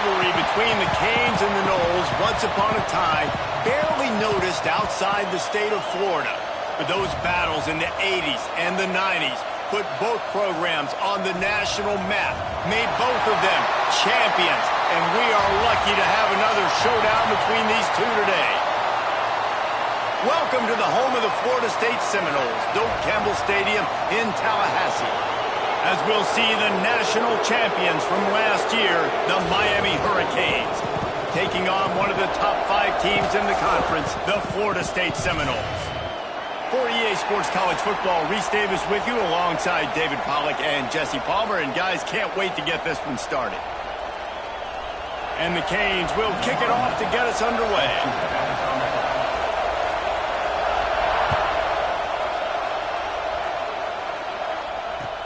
rivalry between the Canes and the Noles, once upon a time, barely noticed outside the state of Florida. But those battles in the 80s and the 90s put both programs on the national map, made both of them champions, and we are lucky to have another showdown between these two today. Welcome to the home of the Florida State Seminoles, Doak Campbell Stadium in Tallahassee, as we'll see the national champions from last year, the Miami Hurricanes, taking on one of the top 5 teams in the conference, the Florida State Seminoles. For EA Sports College Football, Reese Davis with you alongside David Pollack and Jesse Palmer. And guys, can't wait to get this one started. And the Canes will kick it off to get us underway.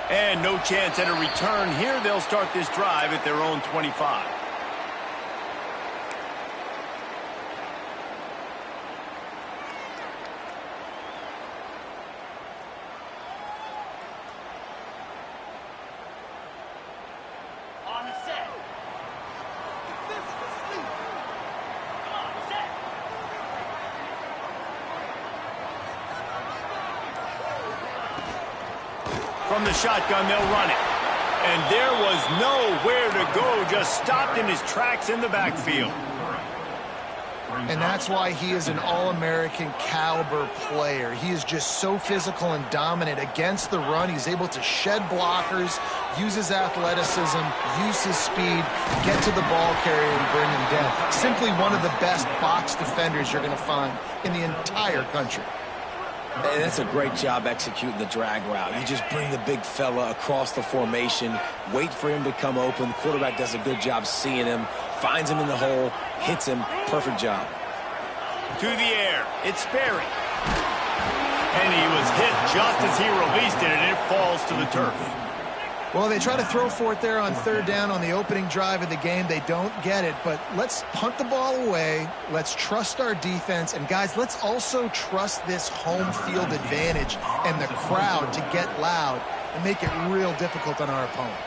And no chance at a return here. They'll start this drive at their own 25. From the shotgun, they'll run it. And there was nowhere to go, just stopped in his tracks in the backfield. And that's why he is an All-American caliber player. He is just so physical and dominant against the run. He's able to shed blockers, use his athleticism, use his speed, get to the ball carrier and bring him down. Simply one of the best box defenders you're going to find in the entire country. And that's a great job executing the drag route. You just bring the big fella across the formation, wait for him to come open. The quarterback does a good job seeing him, finds him in the hole, hits him. Perfect job. To the air, it's Sperry. And he was hit just as he released it, and it falls to the turf. Well, they try to throw for it there on third down on the opening drive of the game. They don't get it, but let's punt the ball away. Let's trust our defense. And, guys, let's also trust this home field advantage and the crowd to get loud and make it real difficult on our opponent.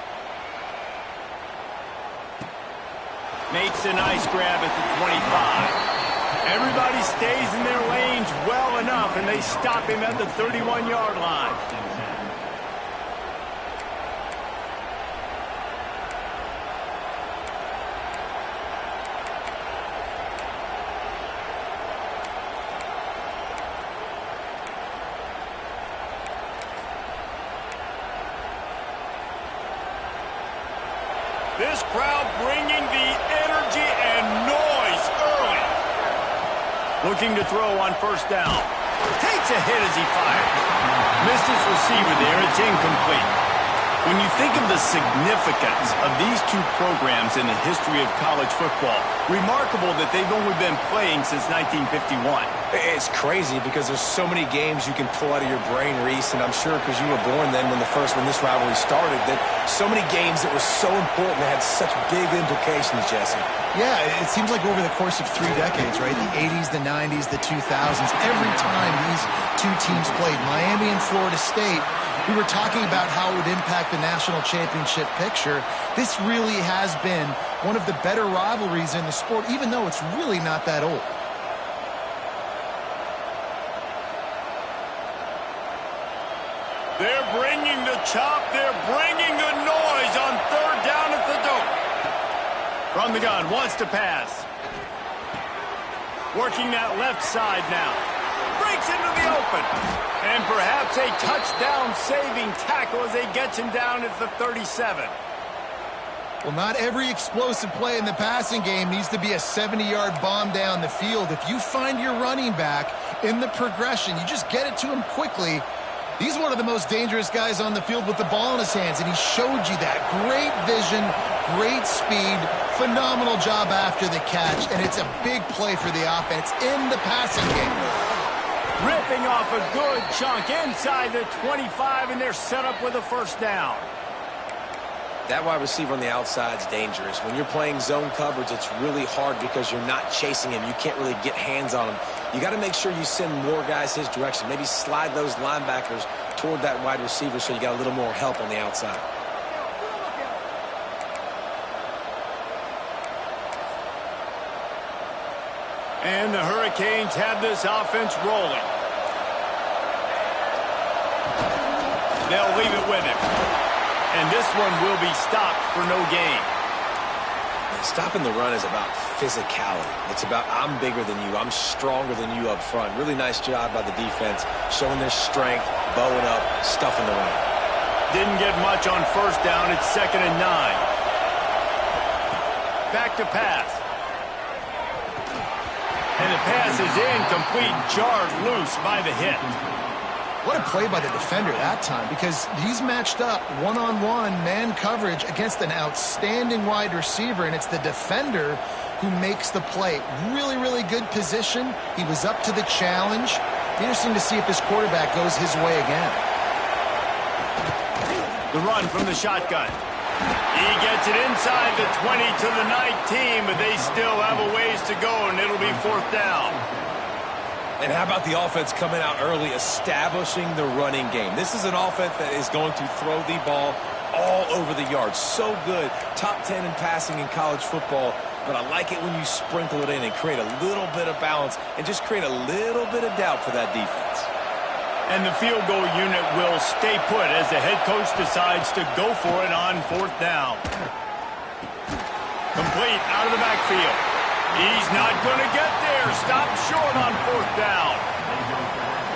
Makes a nice grab at the 25. Everybody stays in their lanes well enough, and they stop him at the 31-yard line. This crowd bringing the energy and noise early. Looking to throw on first down. Takes a hit as he fired. Missed his receiver there. It's incomplete. When you think of the significance of these two programs in the history of college football, remarkable that they've only been playing since 1951. It's crazy because there's so many games you can pull out of your brain, Reese, and I'm sure because you were born then when this rivalry started, that so many games that were so important that had such big implications, Jesse. Yeah, it seems like over the course of 3 decades, right? The 80s, the 90s, the 2000s, every time these two teams played, Miami and Florida State, we were talking about how it would impact the national championship picture. This really has been one of the better rivalries in the sport, even though it's really not that old. They're bringing the chop. They're bringing the noise on third down at the Doak. From the gun, wants to pass. Working that left side now. Breaks into the open. And perhaps a touchdown-saving tackle as they get him down at the 37. Well, not every explosive play in the passing game needs to be a 70-yard bomb down the field. If you find your running back in the progression, you just get it to him quickly. He's one of the most dangerous guys on the field with the ball in his hands, and he showed you that. Great vision, great speed, phenomenal job after the catch, and it's a big play for the offense in the passing game. Ripping off a good chunk inside the 25, and they're set up with a first down. That wide receiver on the outside is dangerous. When you're playing zone coverage, it's really hard because you're not chasing him. You can't really get hands on him. You got to make sure you send more guys his direction. Maybe slide those linebackers toward that wide receiver so you got a little more help on the outside. And the Hurricanes have this offense rolling. They'll leave it with him. And this one will be stopped for no gain. Stopping the run is about physicality. It's about I'm bigger than you. I'm stronger than you up front. Really nice job by the defense, showing their strength, bowing up, stuffing the run. Didn't get much on first down. It's 2nd and 9. Back to pass. And the pass is incomplete, jarred loose by the hit. What a play by the defender that time, because he's matched up one-on-one man coverage against an outstanding wide receiver, and it's the defender who makes the play. Really, really good position. He was up to the challenge. Interesting to see if his quarterback goes his way again. The run from the shotgun. He gets it inside the 20 to the 19, but they still have a ways to go, and it'll be 4th down. And how about the offense coming out early, establishing the running game? This is an offense that is going to throw the ball all over the yard. So good. Top 10 in passing in college football. But I like it when you sprinkle it in and create a little bit of balance and just create a little bit of doubt for that defense. And the field goal unit will stay put as the head coach decides to go for it on 4th down. Complete out of the backfield. He's not going to get there. Stop short on 4th down.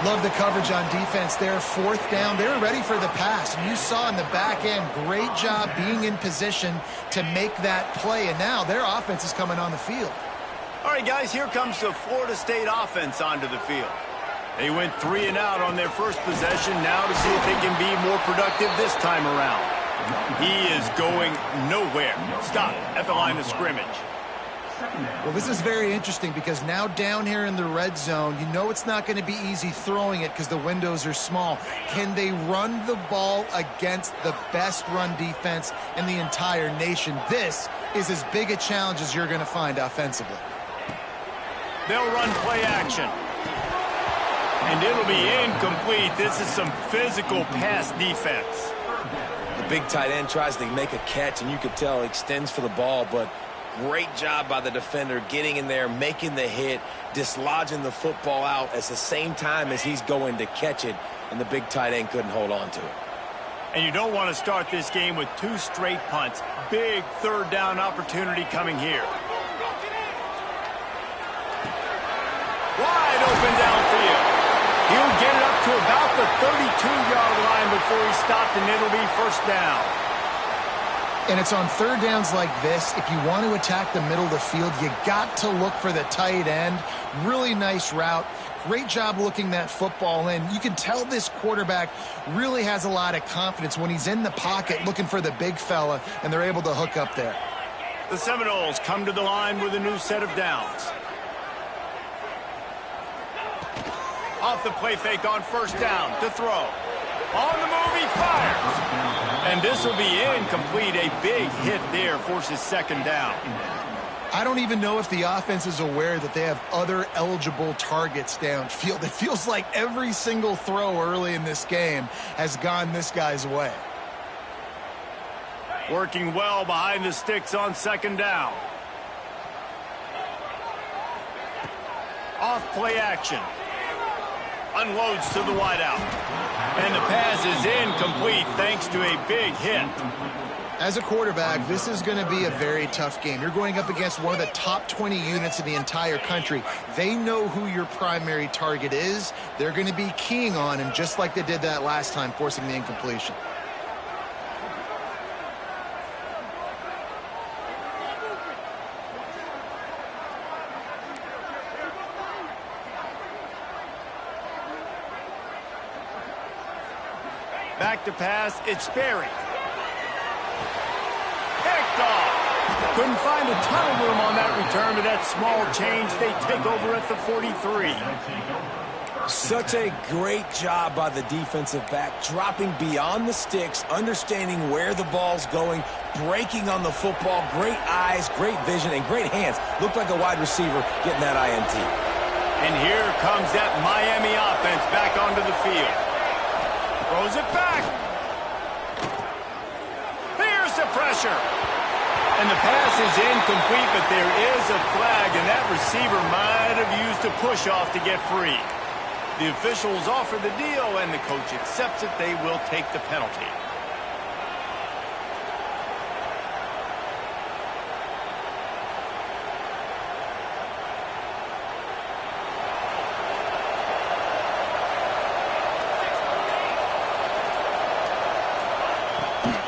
Love the coverage on defense there. 4th down. They were ready for the pass. And you saw in the back end, great job being in position to make that play. And now their offense is coming on the field. All right, guys, here comes the Florida State offense onto the field. They went 3 and out on their first possession. Now to see if they can be more productive this time around. He is going nowhere. Stop at the line of scrimmage. Well, this is very interesting because now down here in the red zone, you know it's not going to be easy throwing it because the windows are small. Can they run the ball against the best run defense in the entire nation? This is as big a challenge as you're going to find offensively. They'll run play action. And it'll be incomplete. This is some physical pass defense. The big tight end tries to make a catch, and you could tell extends for the ball, but great job by the defender getting in there, making the hit, dislodging the football out at the same time as he's going to catch it, and the big tight end couldn't hold on to it. And you don't want to start this game with 2 straight punts. Big 3rd down opportunity coming here. Wide open downfield. He'll get it up to about the 32-yard line before he's stopped, and it'll be 1st down. And it's on 3rd downs like this. If you want to attack the middle of the field, you got to look for the tight end. Really nice route. Great job looking that football in. You can tell this quarterback really has a lot of confidence when he's in the pocket looking for the big fella, and they're able to hook up there. The Seminoles come to the line with a new set of downs. Off the play fake on 1st down to throw. On the move, he fires. And this will be incomplete. A big hit there forces 2nd down. I don't even know if the offense is aware that they have other eligible targets downfield. It feels like every single throw early in this game has gone this guy's way. Working well behind the sticks on 2nd down. Off play action. Unloads to the wideout. And the pass is incomplete thanks to a big hit. As a quarterback, this is going to be a very tough game. You're going up against one of the top 20 units in the entire country. They know who your primary target is. They're going to be keying on him just like they did that last time, forcing the incompletion. Back to pass, it's Sperry. Picked off. Couldn't find a ton of room on that return, but that small change, they take over at the 43. Such a great job by the defensive back, dropping beyond the sticks, understanding where the ball's going, breaking on the football, great eyes, great vision, and great hands. Looked like a wide receiver getting that INT. And here comes that Miami offense back onto the field. Throws it back. Here's the pressure. And the pass is incomplete, but there is a flag, and that receiver might have used a push-off to get free. The officials offer the deal, and the coach accepts it. They will take the penalty.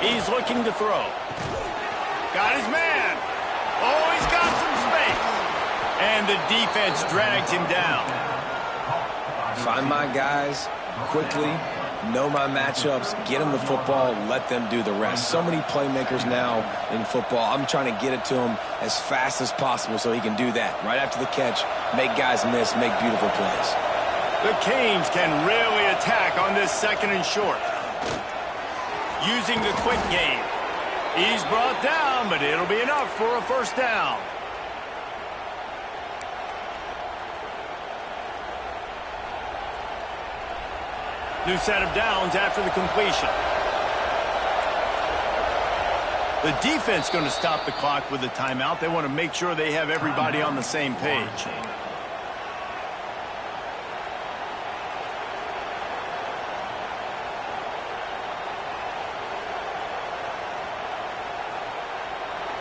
He's looking to throw. Got his man. Oh, he's got some space. And the defense drags him down. Find my guys quickly, know my matchups, get them the football, let them do the rest. So many playmakers now in football. I'm trying to get it to him as fast as possible so he can do that. Right after the catch, make guys miss, make beautiful plays. The Canes can really attack on this 2nd and short. Using the quick game. He's brought down, but it'll be enough for a first down. New set of downs after the completion. The defense going to stop the clock with a timeout. They want to make sure they have everybody on the same page.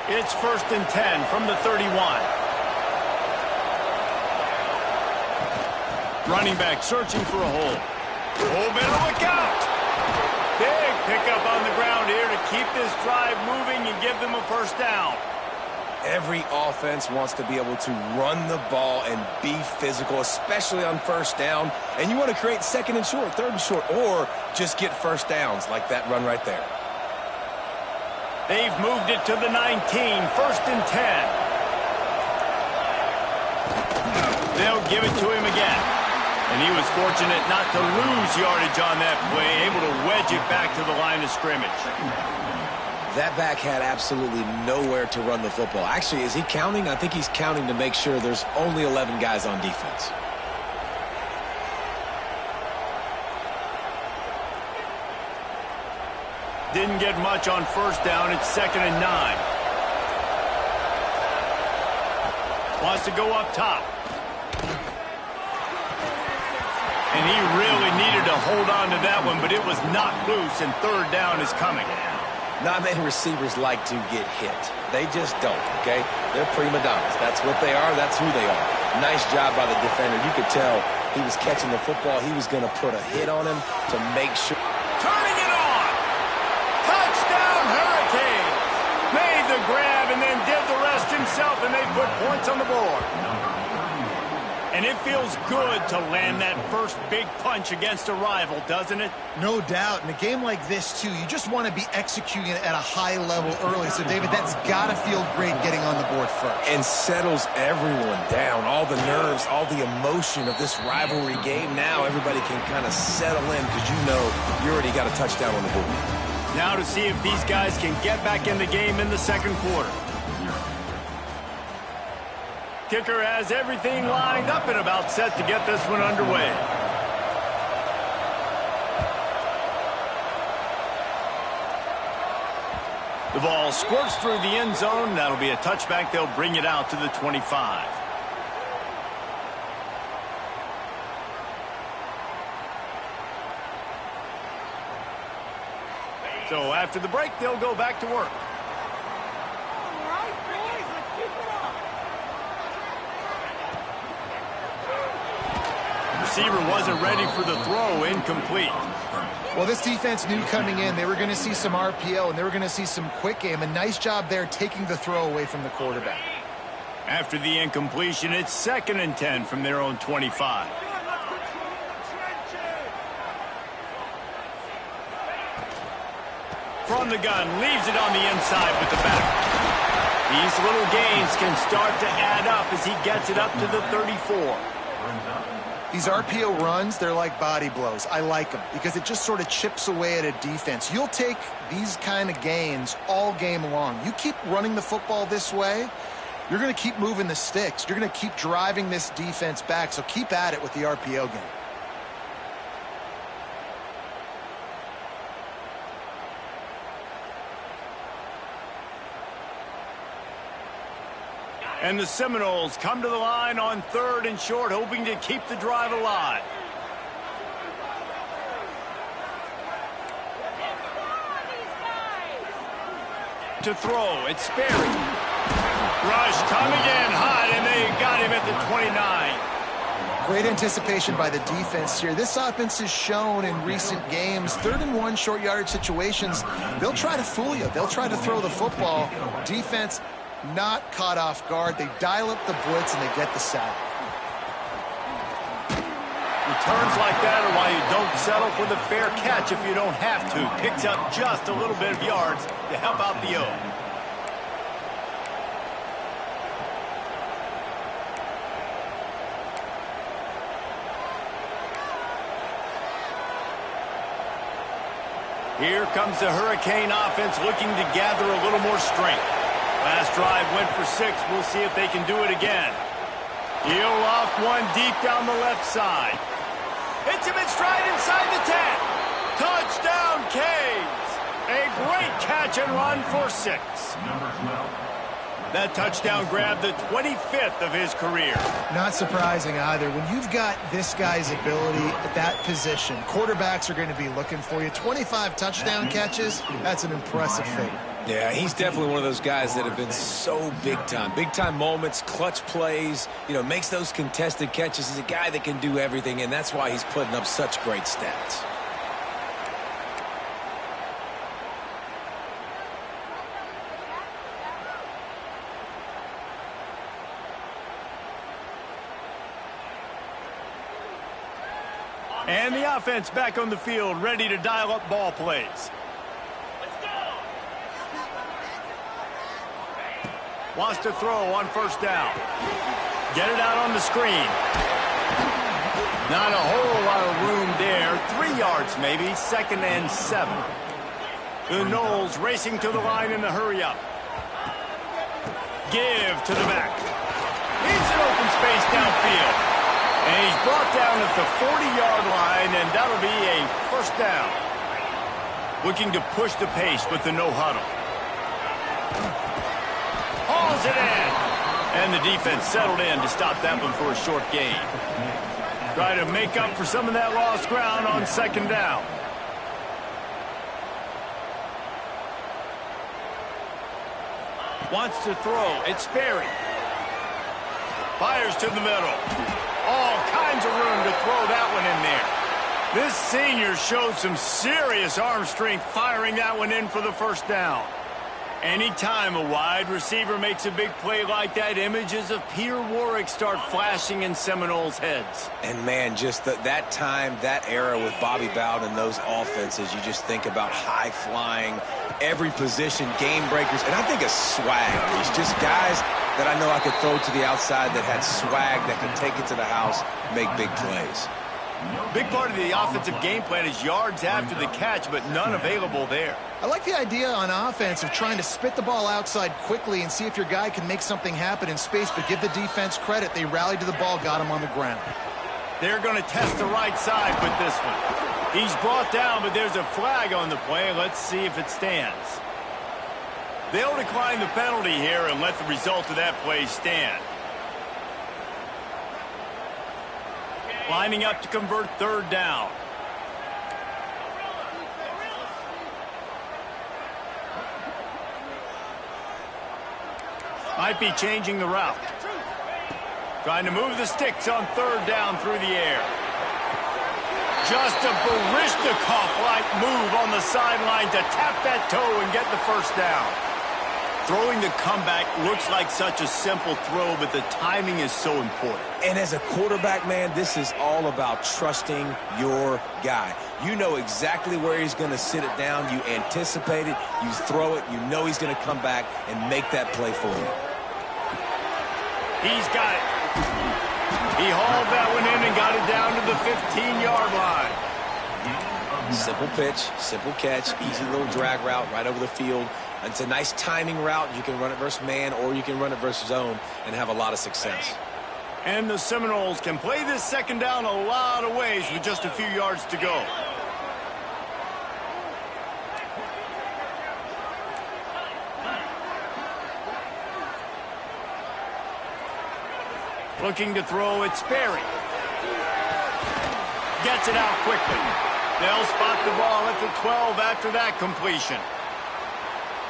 It's 1st and 10 from the 31. Running back searching for a hole. Oh, better look out. Big pickup on the ground here to keep this drive moving and give them a first down. Every offense wants to be able to run the ball and be physical, especially on first down. And you want to create 2nd and short, 3rd and short, or just get first downs like that run right there. They've moved it to the 19, 1st and 10. They'll give it to him again. And he was fortunate not to lose yardage on that play, able to wedge it back to the line of scrimmage. That back had absolutely nowhere to run the football. Actually, is he counting? I think he's counting to make sure there's only 11 guys on defense. Didn't get much on first down. It's 2nd and 9. Wants to go up top. And he really needed to hold on to that one, but it was knocked loose, and 3rd down is coming. Not many receivers like to get hit. They just don't, okay? They're prima donnas. That's what they are. That's who they are. Nice job by the defender. You could tell he was catching the football. He was going to put a hit on him to make sure. Turning it on. Touchdown, Hurricanes. Made the grab and then did the rest himself, and they put points on the board. And it feels good to land that first big punch against a rival, doesn't it? No doubt. In a game like this, too, you just want to be executing it at a high level early. So, David, that's got to feel great getting on the board first. And settles everyone down. All the nerves, all the emotion of this rivalry game. Now everybody can kind of settle in because you know you already got a touchdown on the board. Now to see if these guys can get back in the game in the 2nd quarter. Kicker has everything lined up and about set to get this one underway. The ball squirts through the end zone. That'll be a touchback. They'll bring it out to the 25. So after the break, they'll go back to work. Receiver wasn't ready for the throw, incomplete. Well, this defense knew coming in they were going to see some RPO and they were going to see some quick game. A nice job there taking the throw away from the quarterback. After the incompletion, it's 2nd and 10 from their own 25. From the gun, leaves it on the inside with the back. These little gains can start to add up as he gets it up to the 34. These RPO runs, they're like body blows. I like them because it just sort of chips away at a defense. You'll take these kind of gains all game long. You keep running the football this way, you're going to keep moving the sticks. You're going to keep driving this defense back, so keep at it with the RPO game. And the Seminoles come to the line on 3rd and short, hoping to keep the drive alive. To throw, it's Sperry. Rush coming in hot, and they got him at the 29. Great anticipation by the defense here. This offense has shown in recent games, 3rd and 1 short yardage situations, they'll try to fool you. They'll try to throw the football. Defense not caught off guard. They dial up the blitz, and they get the sack. Returns like that are why you don't settle for the fair catch if you don't have to. Picks up just a little bit of yards to help out the O. Here comes the Hurricane offense looking to gather a little more strength. Last drive went for 6. We'll see if they can do it again. He'll loft one deep down the left side. Hits him in stride inside the 10. Touchdown, Canes. A great catch and run for 6. That touchdown grabbed the 25th of his career. Not surprising either. When you've got this guy's ability at that position, quarterbacks are going to be looking for you. 25 touchdown catches, that's an impressive feat. Yeah, he's definitely one of those guys that have been so big time. Big time moments, clutch plays, makes those contested catches. He's a guy that can do everything, and that's why he's putting up such great stats. And the offense back on the field, ready to dial up ball plays. Wants to throw on 1st down. Get it out on the screen. Not a whole lot of room there. 3 yards maybe, 2nd and 7. The Noles racing to the line in the hurry-up. Give to the back. He's in open space downfield. And he's brought down at the 40-yard line, and that'll be a 1st down. Looking to push the pace with the no-huddle. Hauls it in. And the defense settled in to stop that one for a short gain. Try to make up for some of that lost ground on 2nd down. Wants to throw. It's Sperry. Fires to the middle. All kinds of room to throw that one in there. This senior showed some serious arm strength firing that one in for the 1st down. Anytime a wide receiver makes a big play like that, images of Peter Warrick start flashing in Seminoles' heads. And, man, just that time, that era with Bobby Bowden and those offenses, you just think about high-flying, every position, game breakers, and I think of swag. It's just guys that I know I could throw to the outside that had swag, that could take it to the house, make big plays. Big part of the offensive game plan is yards after the catch, but none available there. I like the idea on offense of trying to spit the ball outside quickly and see if your guy can make something happen in space, but give the defense credit. They rallied to the ball, got him on the ground. They're going to test the right side with this one. He's brought down, but there's a flag on the play. Let's see if it stands. They'll decline the penalty here and let the result of that play stand. Lining up to convert 3rd down. Might be changing the route. Trying to move the sticks on 3rd down through the air. Just a Baryshnikov-like move on the sideline to tap that toe and get the 1st down. Throwing the comeback looks like such a simple throw, but the timing is so important. And as a quarterback, man, this is all about trusting your guy. You know exactly where he's going to sit it down. You anticipate it. You throw it. You know he's going to come back and make that play for you. He's got it. He hauled that one in and got it down to the 15-yard line. Simple pitch, simple catch, easy little drag route right over the field. It's a nice timing route. You can run it versus man or you can run it versus zone and have a lot of success. And the Seminoles can play this 2nd down a lot of ways with just a few yards to go. Looking to throw, it's Sperry. Gets it out quickly. They'll spot the ball at the 12 after that completion.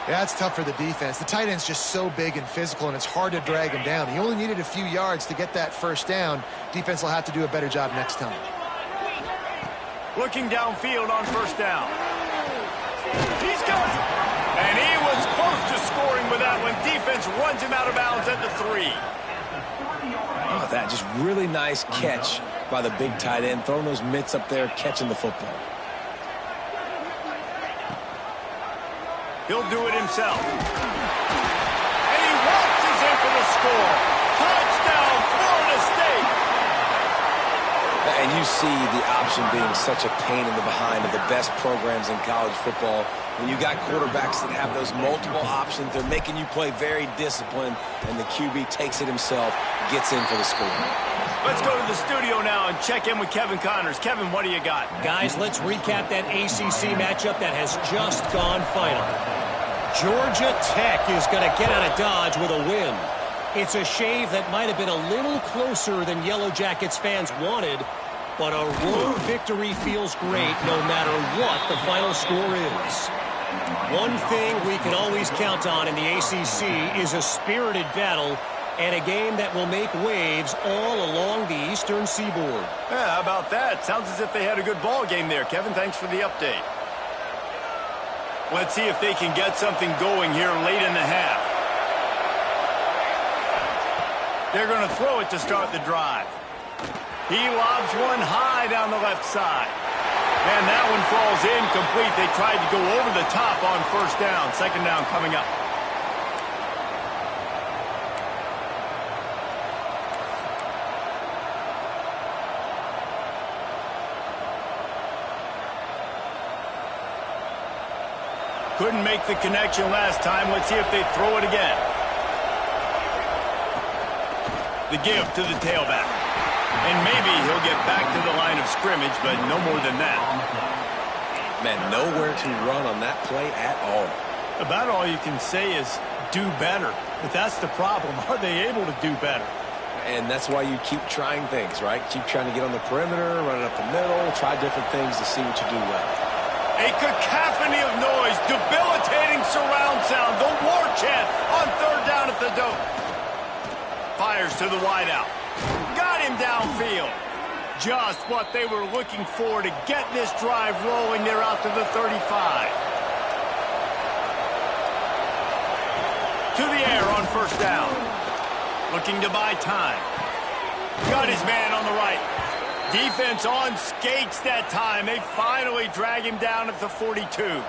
Yeah, it's tough for the defense. The tight end's just so big and physical, and it's hard to drag him down. He only needed a few yards to get that first down. Defense will have to do a better job next time. Looking downfield on first down. He's got it. And he was close to scoring with that one. Defense runs him out of bounds at the 3. Oh, that just really nice catch by the big tight end, throwing those mitts up there, catching the football. He'll do it himself. And he waltzes in for the score. Touchdown, Florida State. And you see the option being such a pain in the behind of the best programs in college football. When you got quarterbacks that have those multiple options, they're making you play very disciplined, and the QB takes it himself, gets in for the score. Let's go to the studio now and check in with Kevin Connors. Kevin, what do you got? Guys, let's recap that ACC matchup that has just gone final. Georgia Tech is going to get out of Dodge with a win. It's a shave that might have been a little closer than Yellow Jackets fans wanted, but a road victory feels great no matter what the final score is. One thing we can always count on in the ACC is a spirited battle and a game that will make waves all along the Eastern Seaboard. Yeah, how about that? Sounds as if they had a good ball game there. Kevin, thanks for the update. Let's see if they can get something going here late in the half. They're going to throw it to start the drive. He lobs one high down the left side. And that one falls incomplete. They tried to go over the top on first down. Second down coming up. Couldn't make the connection last time. Let's see if they throw it again. The give to the tailback. And maybe he'll get back to the line of scrimmage, but no more than that. Man, nowhere to run on that play at all. About all you can say is do better. But that's the problem. Are they able to do better? And that's why you keep trying things, right? Keep trying to get on the perimeter, run it up the middle, try different things to see what you do well. A cacophony of noise, debilitating surround sound, the war chant on third down at the dope. Fires to the wideout. Got him downfield. Just what they were looking for to get this drive rolling. They're out to the 35. To the air on first down. Looking to buy time. Got his man on the right. Defense on skates that time. They finally drag him down at the 42.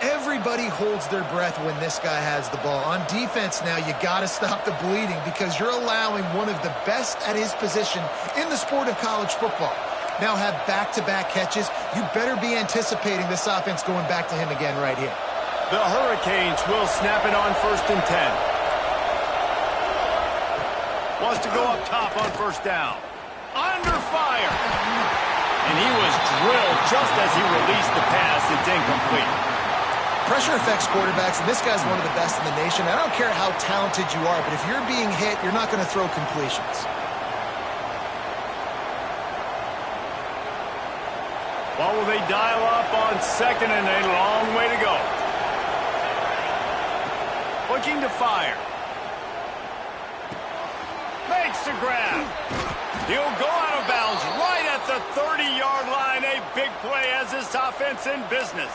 Everybody holds their breath when this guy has the ball. On defense now, you got to stop the bleeding because you're allowing one of the best at his position in the sport of college football. Now have back-to-back catches. You better be anticipating this offense going back to him again right here. The Hurricanes will snap it on 1st and 10. Wants to go up top on first down. Under fire. And he was drilled just as he released the pass. It's incomplete. Pressure affects quarterbacks, and this guy's one of the best in the nation. I don't care how talented you are, but if you're being hit, you're not going to throw completions. Well, will they dial up on second and a long way to go? Looking to fire. Makes the grab. He'll go out of bounds right at the 30-yard line. A big play as this offense in business.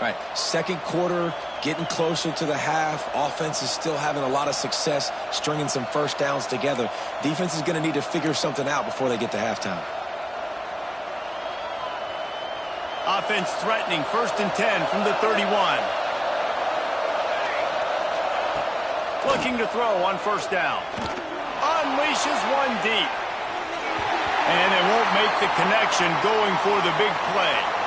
Right, second quarter, getting closer to the half. Offense is still having a lot of success stringing some first downs together. Defense is going to need to figure something out before they get to halftime. Offense threatening, 1st and 10 from the 31. Looking to throw on first down. Unleashes one deep. And it won't make the connection going for the big play.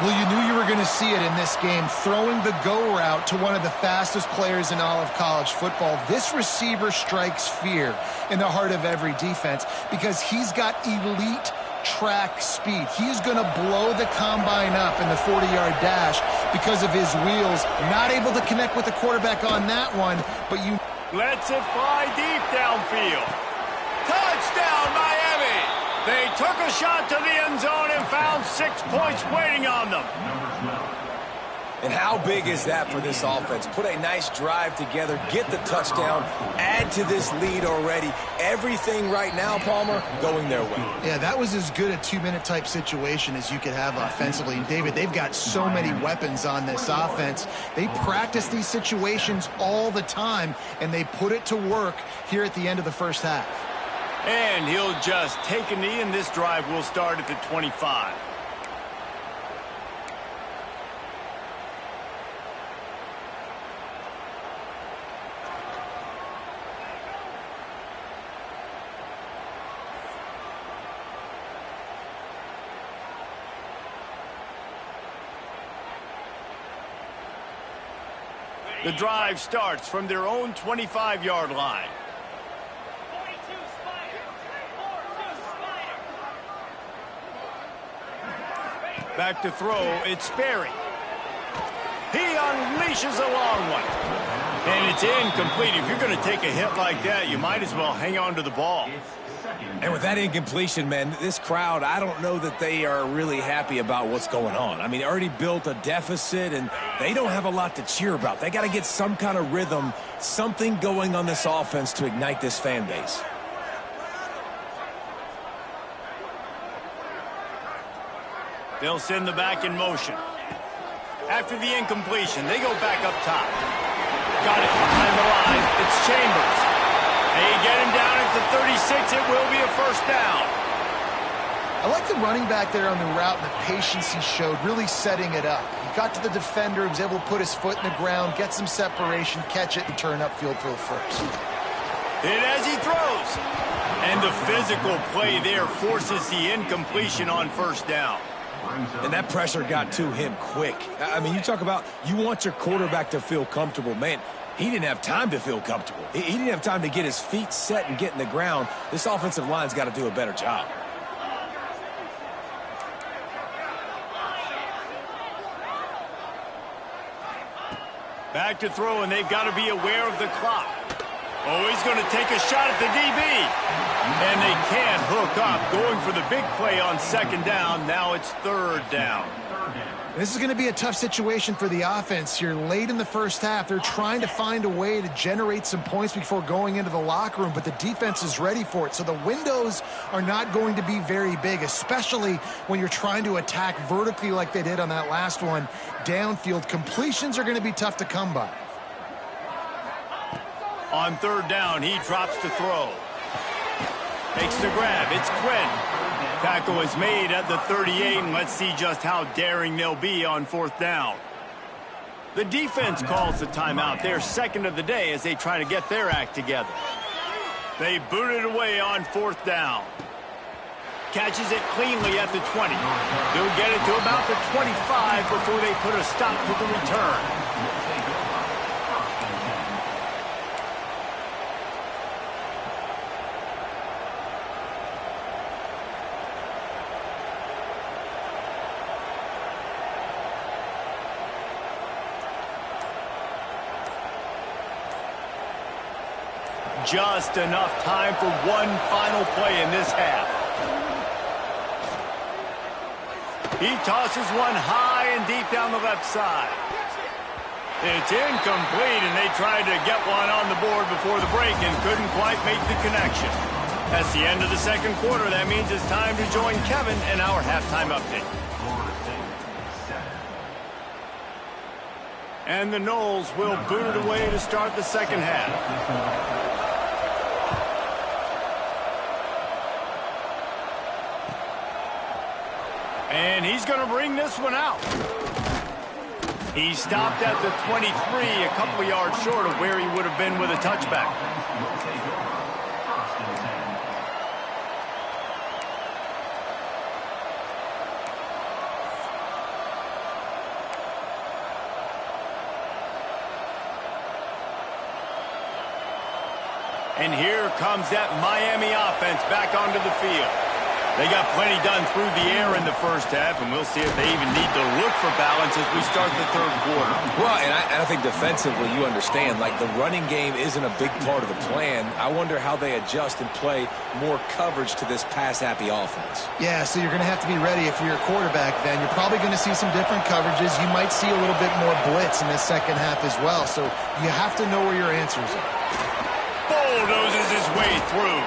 Well, you knew you were going to see it in this game, throwing the go route to one of the fastest players in all of college football. This receiver strikes fear in the heart of every defense because he's got elite track speed. He's going to blow the combine up in the 40-yard dash because of his wheels. Not able to connect with the quarterback on that one, but you... Lets it fly deep downfield. Touchdown, Miami! They took a shot to the end zone and found 6 points waiting on them. And how big is that for this offense? Put a nice drive together, get the touchdown, add to this lead already. Everything right now, Palmer, going their way. Yeah, that was as good a 2-minute type situation as you could have offensively. And David, they've got so many weapons on this offense. They practice these situations all the time, and they put it to work here at the end of the first half. And he'll just take a knee, and this drive will start at the 25. The drive starts from their own 25-yard line. Back to throw, it's Sperry. He unleashes a long one. And it's incomplete. If you're going to take a hit like that, you might as well hang on to the ball. And with that incompletion, man, this crowd, I don't know that they are really happy about what's going on. I mean, they already built a deficit, and they don't have a lot to cheer about. They got to get some kind of rhythm, something going on this offense to ignite this fan base. They'll send the back in motion. After the incompletion, they go back up top. Got it behind the line. It's Chambers. They get him down at the 36. It will be a first down. I like the running back there on the route and the patience he showed, really setting it up. He got to the defender, was able to put his foot in the ground, get some separation, catch it, and turn upfield for the first. Hit as he throws. And the physical play there forces the incompletion on first down. And that pressure got to him quick. I mean, you talk about you want your quarterback to feel comfortable. Man, he didn't have time to feel comfortable. He didn't have time to get his feet set and get in the ground. This offensive line's got to do a better job. Back to throw, and they've got to be aware of the clock. Oh, he's going to take a shot at the DB. And they can't hook up, going for the big play on second down. Now it's third down. This is going to be a tough situation for the offense here. Late in the first half, they're trying to find a way to generate some points before going into the locker room, but the defense is ready for it. So the windows are not going to be very big, especially when you're trying to attack vertically like they did on that last one. Downfield completions are going to be tough to come by. On third down, he drops to throw. Makes the grab. It's Quinn. Tackle is made at the 38, and let's see just how daring they'll be on fourth down. The defense calls the timeout. They're second of the day as they try to get their act together. They boot it away on fourth down. Catches it cleanly at the 20. They'll get it to about the 25 before they put a stop to the return. Just enough time for one final play in this half. He tosses one high and deep down the left side. It's incomplete, and they tried to get one on the board before the break and couldn't quite make the connection. That's the end of the second quarter. That means it's time to join Kevin in our halftime update. And the Noles will boot it away to start the second half. And he's going to bring this one out. He stopped at the 23, a couple of yards short of where he would have been with a touchback. And here comes that Miami offense back onto the field. They got plenty done through the air in the first half, and we'll see if they even need to look for balance as we start the third quarter. Well, and I think defensively, you understand, like the running game isn't a big part of the plan. I wonder how they adjust and play more coverage to this pass-happy offense. Yeah, so you're going to have to be ready if you're a quarterback then. You're probably going to see some different coverages. You might see a little bit more blitz in the second half as well, so you have to know where your answers are. Bulldozes his way through.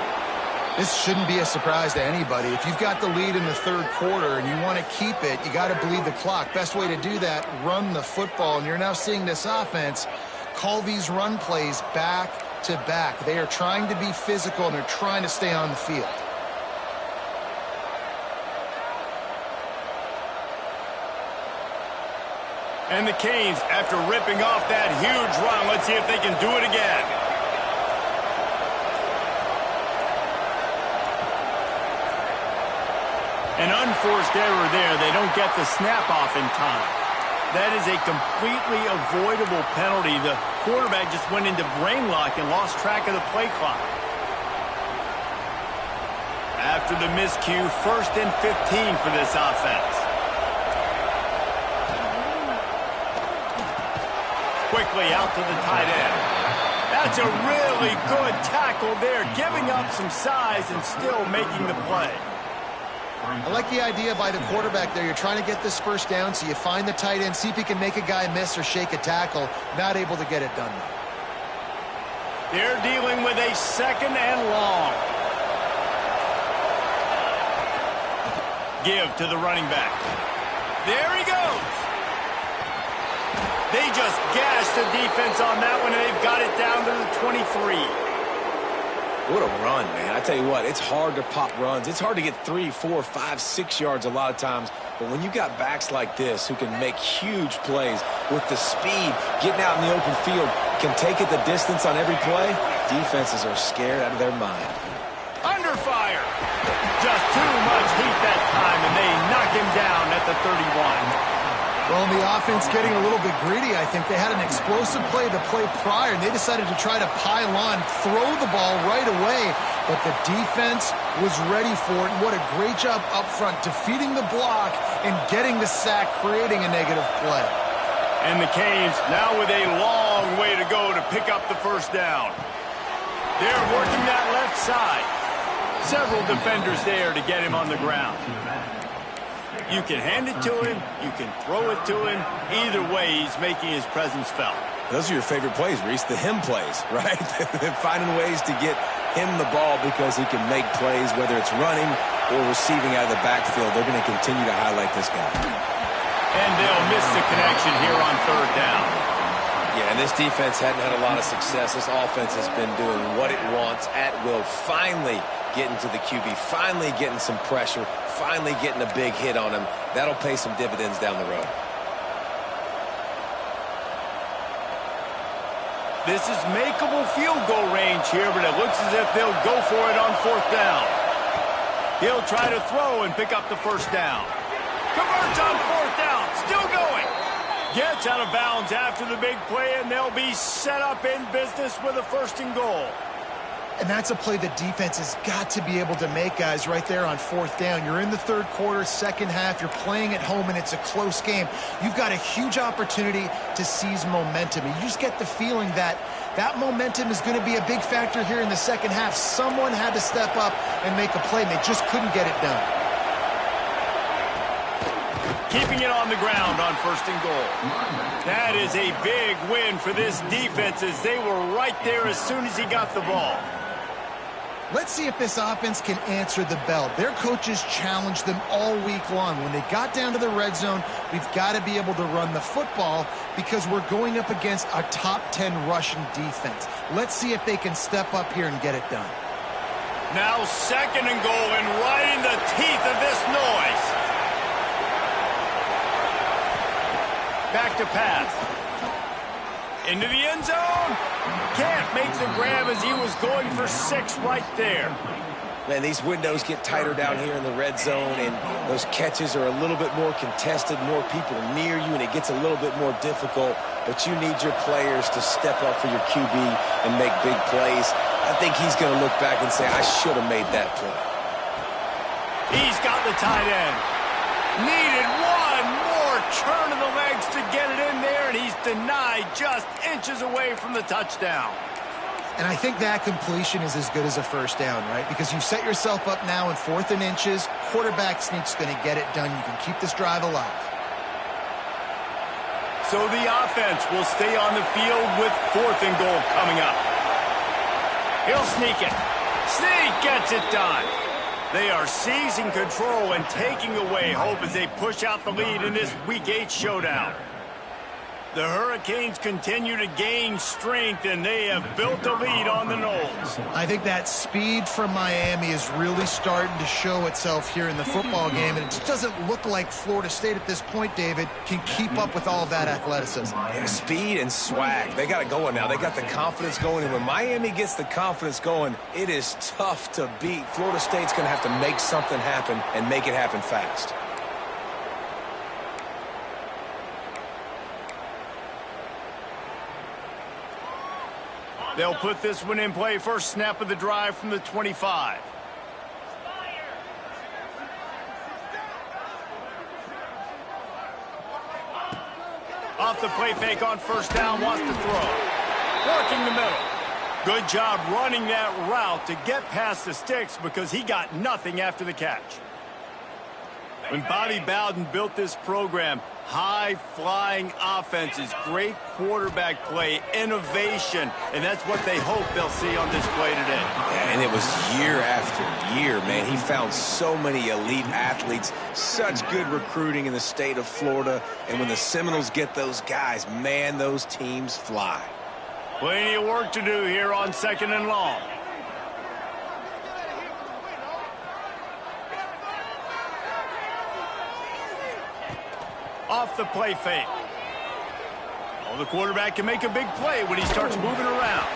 This shouldn't be a surprise to anybody. If you've got the lead in the third quarter and you want to keep it, you got to bleed the clock. Best way to do that, run the football. And you're now seeing this offense call these run plays back to back. They are trying to be physical and they're trying to stay on the field. And the Canes, after ripping off that huge run, let's see if they can do it again. An unforced error there. They don't get the snap off in time. That is a completely avoidable penalty. The quarterback just went into brain lock and lost track of the play clock. After the miscue, 1st and 15 for this offense. Quickly out to the tight end. That's a really good tackle there, giving up some size and still making the play. I like the idea by the quarterback there. You're trying to get this first down, so you find the tight end, see if he can make a guy miss or shake a tackle. Not able to get it done, though. They're dealing with a 2nd and long. Give to the running back. There he goes. They just gashed the defense on that one, and they've got it down to the 23. What a run, man. I tell you what, it's hard to pop runs. It's hard to get 3, 4, 5, 6 yards a lot of times. But when you got backs like this who can make huge plays with the speed, getting out in the open field, can take it the distance on every play, defenses are scared out of their mind. Under fire. Just too much heat that time, and they knock him down at the 31. Well, the offense getting a little bit greedy, I think. They had an explosive play the play prior, and they decided to try to pile on, throw the ball right away. But the defense was ready for it. And what a great job up front, defeating the block and getting the sack, creating a negative play. And the Canes now with a long way to go to pick up the first down. They're working that left side. Several defenders there to get him on the ground. You can hand it to him, you can throw it to him. Either way, he's making his presence felt. Those are your favorite plays, Reese, the him plays, right? Finding ways to get him the ball because he can make plays, whether it's running or receiving out of the backfield. They're going to continue to highlight this guy. And they'll miss the connection here on 3rd down. Yeah, and this defense hadn't had a lot of success. This offense has been doing what it wants at will. Finally getting to the QB, finally getting some pressure, finally getting a big hit on him. That'll pay some dividends down the road. This is makeable field goal range here, but it looks as if they'll go for it on 4th down. He'll try to throw and pick up the first down. Converts on 4th down, still going. Gets out of bounds after the big play, and they'll be set up in business with a 1st and goal. And that's a play the defense has got to be able to make, guys, right there on 4th down. You're in the 3rd quarter, second half. You're playing at home, and it's a close game. You've got a huge opportunity to seize momentum. And you just get the feeling that that momentum is going to be a big factor here in the second half. Someone had to step up and make a play, and they just couldn't get it done. Keeping it on the ground on 1st and goal. That is a big win for this defense as they were right there as soon as he got the ball. Let's see if this offense can answer the bell. Their coaches challenged them all week long. When they got down to the red zone, we've got to be able to run the football because we're going up against a top 10 rushing defense. Let's see if they can step up here and get it done. Now 2nd and goal, and right in the teeth of this noise. Back to pass. Into the end zone. Can't make the grab as he was going for 6 right there. Man, these windows get tighter down here in the red zone, and those catches are a little bit more contested, more people near you, and it gets a little bit more difficult. But you need your players to step up for your QB and make big plays. I think he's going to look back and say, I should have made that play. the tight end. Needed one more turn of the legs to get it in there, and he's denied just inches away from the touchdown. And I think that completion is as good as a first down, right? Because you set yourself up now in 4th and inches. Quarterback sneak's going to get it done. You can keep this drive alive. So the offense will stay on the field with 4th and goal coming up. He'll sneak it. Sneak gets it done. They are seizing control and taking away hope as they push out the lead in this Week 8 showdown. The Hurricanes continue to gain strength, and they have built a lead on the Noles. I think that speed from Miami is really starting to show itself here in the football game, and it just doesn't look like Florida State at this point, David, can keep up with all of that athleticism. Yeah, speed and swag. They got it going now. They got the confidence going, and when Miami gets the confidence going, it is tough to beat. Florida State's going to have to make something happen and make it happen fast. They'll put this one in play. First snap of the drive from the 25. Off the play fake on first down, wants to throw. Working the middle. Good job running that route to get past the sticks because he got nothing after the catch. When Bobby Bowden built this program, high-flying offenses, great quarterback play, innovation, and that's what they hope they'll see on display today. Yeah, and it was year after year, man. He found so many elite athletes, such good recruiting in the state of Florida, and when the Seminoles get those guys, man, those teams fly. Plenty of work to do here on 2nd and long. Off the play fake. Oh, the quarterback can make a big play when he starts moving around.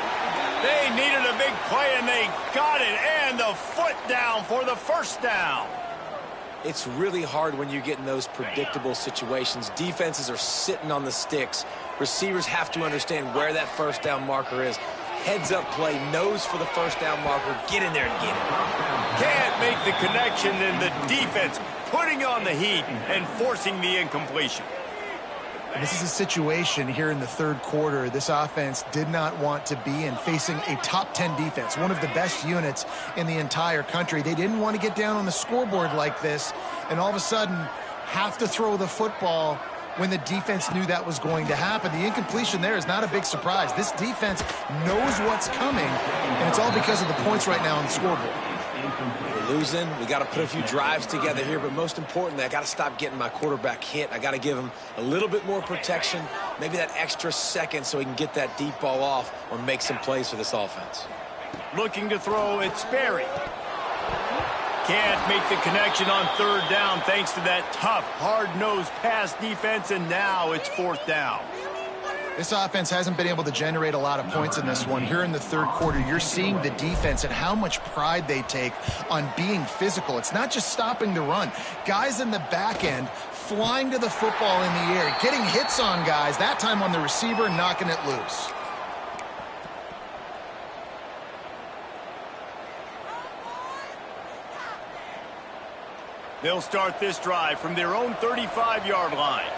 They needed a big play, and they got it, and the foot down for the first down. It's really hard when you get in those predictable situations. Defenses are sitting on the sticks. Receivers have to understand where that first down marker is. Heads-up play, nose for the first down marker. Get in there and get it. Can't make the connection, and the defense putting on the heat and forcing the incompletion. This is a situation here in the 3rd quarter this offense did not want to be in, facing a top 10 defense, one of the best units in the entire country. They didn't want to get down on the scoreboard like this and all of a sudden have to throw the football when the defense knew that was going to happen. The incompletion there is not a big surprise. This defense knows what's coming, and it's all because of the points right now on the scoreboard. We're losing. We got to put a few drives together here, but most importantly, I got to stop getting my quarterback hit. I got to give him a little bit more protection, maybe that extra second so he can get that deep ball off or make some plays for this offense. Looking to throw, it's Sperry. Can't make the connection on 3rd down thanks to that tough, hard-nosed pass defense, and now it's 4th down. This offense hasn't been able to generate a lot of points in this one. Here in the 3rd quarter, you're seeing the defense and how much pride they take on being physical. It's not just stopping the run. Guys in the back end flying to the football in the air, getting hits on guys, that time on the receiver, knocking it loose. They'll start this drive from their own 35-yard line.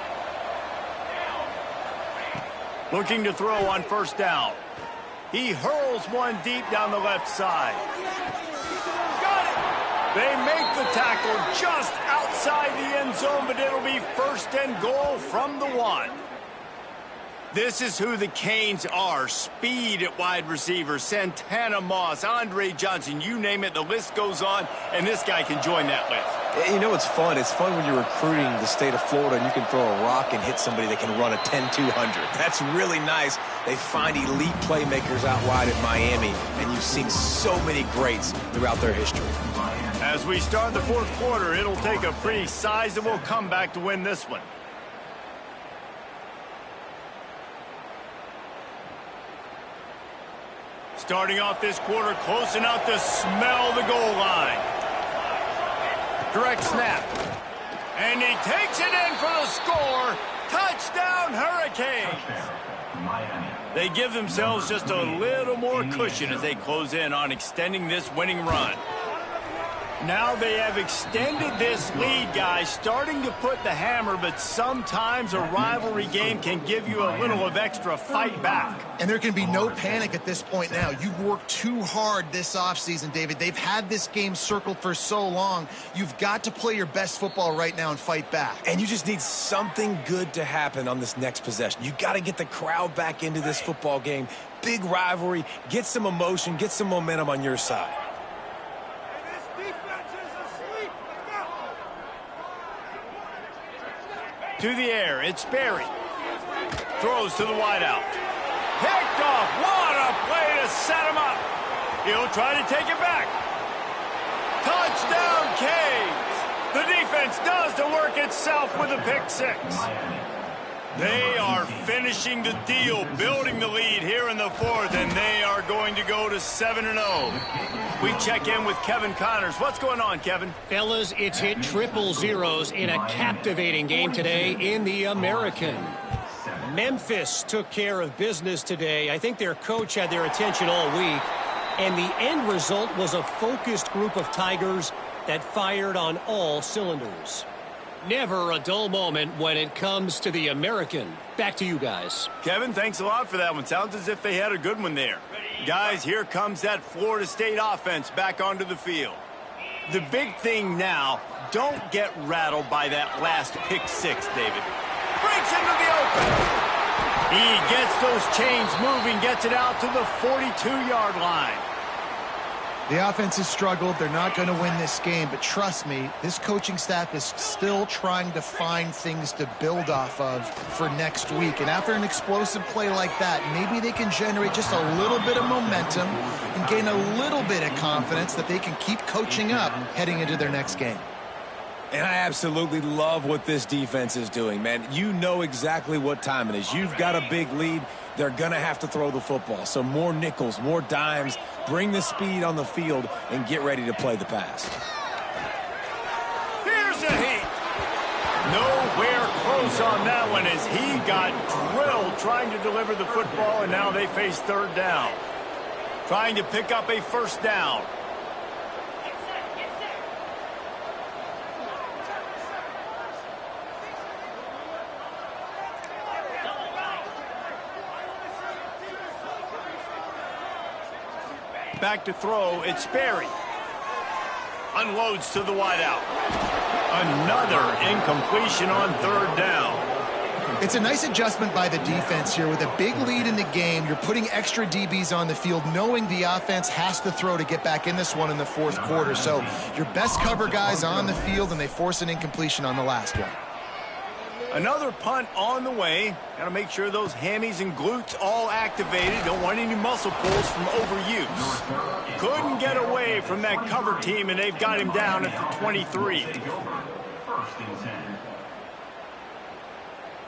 Looking to throw on first down. He hurls one deep down the left side. Got it! They make the tackle just outside the end zone, but it'll be 1st and goal from the 1. This is who the Canes are. Speed at wide receiver. Santana Moss, Andre Johnson, you name it, the list goes on, and this guy can join that list. You know, it's fun. It's fun when you're recruiting the state of Florida and you can throw a rock and hit somebody that can run a 10-200. That's really nice. They find elite playmakers out wide at Miami, and you've seen so many greats throughout their history. As we start the 4th quarter, it'll take a pretty sizable comeback to win this one. Starting off this quarter close enough to smell the goal line. Direct snap. And he takes it in for the score. Touchdown, Hurricanes. They give themselves just a little more cushion as they close in on extending this winning run. Now they have extended this lead, guys, starting to put the hammer, but sometimes a rivalry game can give you a little of extra fight back. And there can be no panic at this point now. You've worked too hard this offseason, David. They've had this game circled for so long. You've got to play your best football right now and fight back. And you just need something good to happen on this next possession. You got to get the crowd back into this football game. Big rivalry. Get some emotion. Get some momentum on your side. To the air, it's Berry. Throws to the wideout. Picked off. What a play to set him up. He'll try to take it back. Touchdown, Canes. The defense does the work itself with a pick six. They are finishing the deal, building the lead here in the fourth, and they are going to go to 7-0. We check in with Kevin Connors. What's going on, Kevin? Fellas, it's hit triple zeros in a captivating game today in the American. Memphis took care of business today. I think their coach had their attention all week, and the end result was a focused group of Tigers that fired on all cylinders. Never a dull moment when it comes to the American. Back to you guys. Kevin, thanks a lot for that one. Sounds as if they had a good one there. Guys, here comes that Florida State offense back onto the field. The big thing now, don't get rattled by that last pick six, David. Breaks into the open. He gets those chains moving, gets it out to the 42-yard line. The offense has struggled. They're not going to win this game, but trust me, this coaching staff is still trying to find things to build off of for next week. And after an explosive play like that, maybe they can generate just a little bit of momentum and gain a little bit of confidence that they can keep coaching up heading into their next game. And I absolutely love what this defense is doing, man. You know exactly what time it is. You've got a big lead. They're going to have to throw the football. So more nickels, more dimes, bring the speed on the field, and get ready to play the pass. Here's a hit. Nowhere close on that one as he got drilled trying to deliver the football, and now they face third down. Trying to pick up a first down. Back to throw, it's Berry. Unloads to the wideout. Another incompletion on third down. It's a nice adjustment by the defense here. With a big lead in the game, you're putting extra DBs on the field, knowing the offense has to throw to get back in this one in the fourth quarter. So your best cover guys on the field, and they force an incompletion on the last one. Another punt on the way. Got to make sure those hammies and glutes all activated. Don't want any muscle pulls from overuse. Couldn't get away from that cover team, and they've got him down at the 23.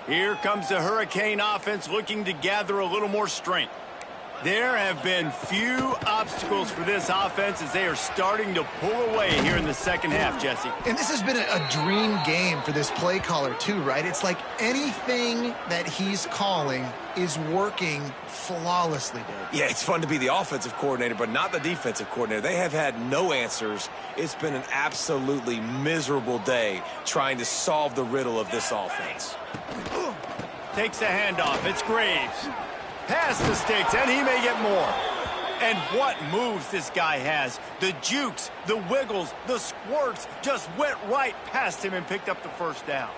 Here comes the Hurricane offense looking to gather a little more strength. There have been few obstacles for this offense as they are starting to pull away here in the second half, Jesse. And this has been a dream game for this play caller too, right? It's like anything that he's calling is working flawlessly, Dave. Yeah, it's fun to be the offensive coordinator, but not the defensive coordinator. They have had no answers. It's been an absolutely miserable day trying to solve the riddle of this offense. Takes the handoff. It's Graves. Pass the sticks, and he may get more. And what moves this guy has. The jukes, the wiggles, the squirts just went right past him and picked up the first down.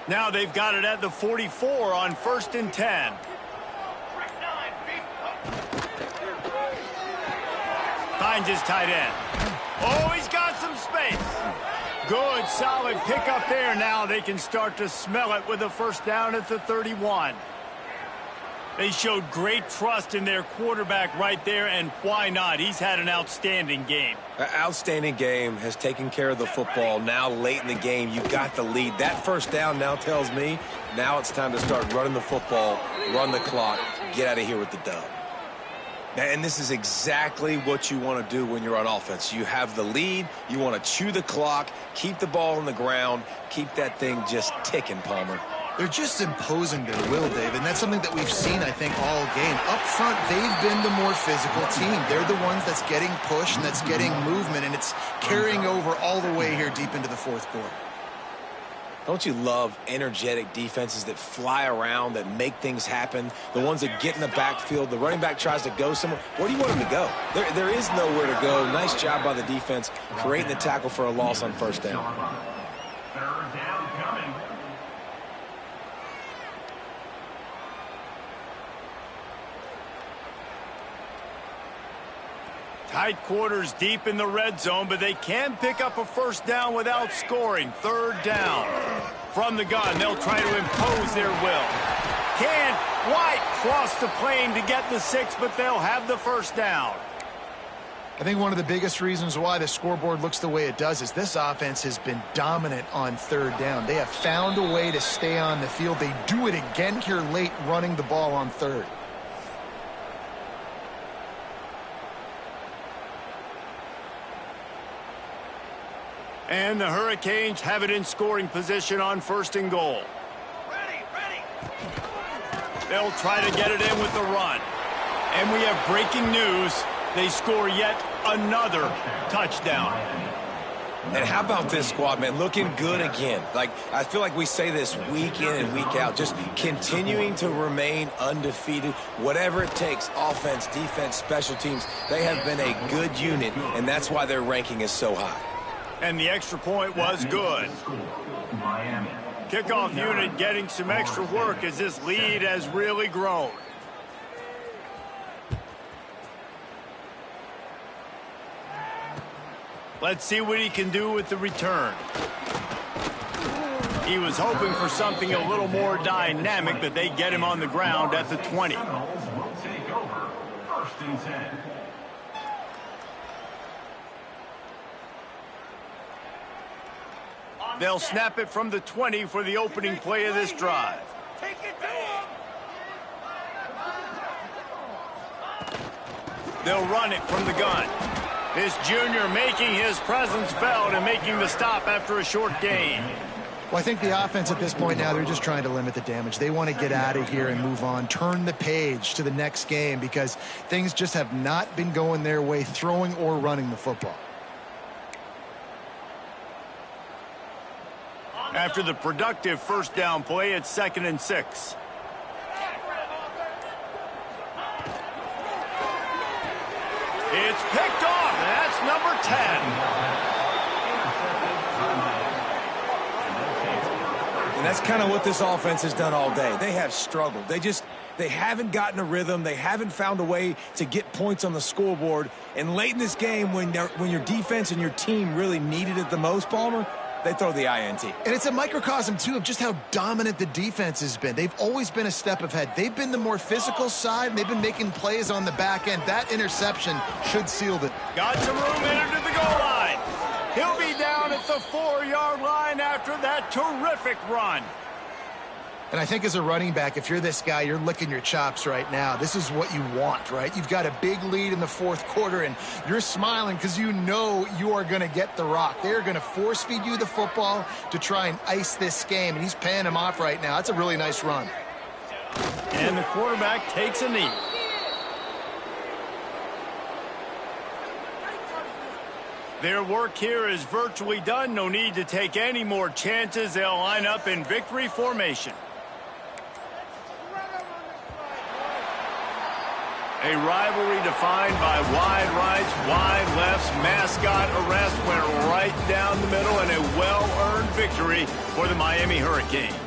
Now they've got it at the 44 on 1st and 10. Finds his tight end. Oh, he's got some space. Good, solid pickup there. Now they can start to smell it with a first down at the 31. They showed great trust in their quarterback right there, and why not? He's had an outstanding game. An outstanding game, has taken care of the football. Now late in the game, you got the lead. That first down now tells me now it's time to start running the football, run the clock, get out of here with the dub. And this is exactly what you want to do when you're on offense. You have the lead. You want to chew the clock, keep the ball on the ground, keep that thing just ticking, Palmer. They're just imposing their will, Dave, and that's something that we've seen, I think, all game. Up front, they've been the more physical team. They're the ones that's getting pushed and that's getting movement, and it's carrying over all the way here deep into the fourth quarter. Don't you love energetic defenses that fly around, that make things happen, the ones that get in the backfield, the running back tries to go somewhere? Where do you want him to go? There is nowhere to go. Nice job by the defense creating the tackle for a loss on first down. Third down coming. Tight quarters deep in the red zone, but they can pick up a first down without scoring. Third down. From the gun, they'll try to impose their will. Can White cross the plane to get the 6, but they'll have the first down. I think one of the biggest reasons why the scoreboard looks the way it does is this offense has been dominant on third down. They have found a way to stay on the field. They do it again here late, running the ball on third. And the Hurricanes have it in scoring position on first and goal. Ready. They'll try to get it in with the run. And we have breaking news. They score yet another touchdown. And how about this squad, man? Looking good again. I feel like we say this week in and week out, just continuing to remain undefeated. Whatever it takes, offense, defense, special teams, they have been a good unit, and that's why their ranking is so high. And the extra point was good. Miami. Kickoff unit getting some extra work as this lead has really grown. Let's see what he can do with the return. He was hoping for something a little more dynamic, but they get him on the ground at the 20. Seminoles will take over. First and 10. They'll snap it from the 20 for the opening play of this drive. Take it to him. They'll run it from the gun. This junior making his presence felt and making the stop after a short gain. Well, I think the offense at this point now, they're just trying to limit the damage. They want to get out of here and move on, turn the page to the next game because things just have not been going their way, throwing or running the football. After the productive first down play, it's 2nd and 6. It's picked off, and that's number 10. And that's kind of what this offense has done all day. They have struggled. They haven't gotten a rhythm. They haven't found a way to get points on the scoreboard. And late in this game, when your defense and your team really needed it the most, Palmer, they throw the INT. And it's a microcosm, too, of just how dominant the defense has been. They've always been a step ahead. They've been the more physical side, and they've been making plays on the back end. That interception should seal it. Got some room in to the goal line. He'll be down at the 4-yard line after that terrific run. And I think as a running back, if you're this guy, you're licking your chops right now. This is what you want, right? You've got a big lead in the fourth quarter, and you're smiling because you know you are going to get the rock. They're going to force feed you the football to try and ice this game, and he's paying him off right now. That's a really nice run. And the quarterback takes a knee. Their work here is virtually done. No need to take any more chances. They'll line up in victory formation. A rivalry defined by wide rights, wide lefts, mascot arrest went right down the middle, and a well-earned victory for the Miami Hurricanes.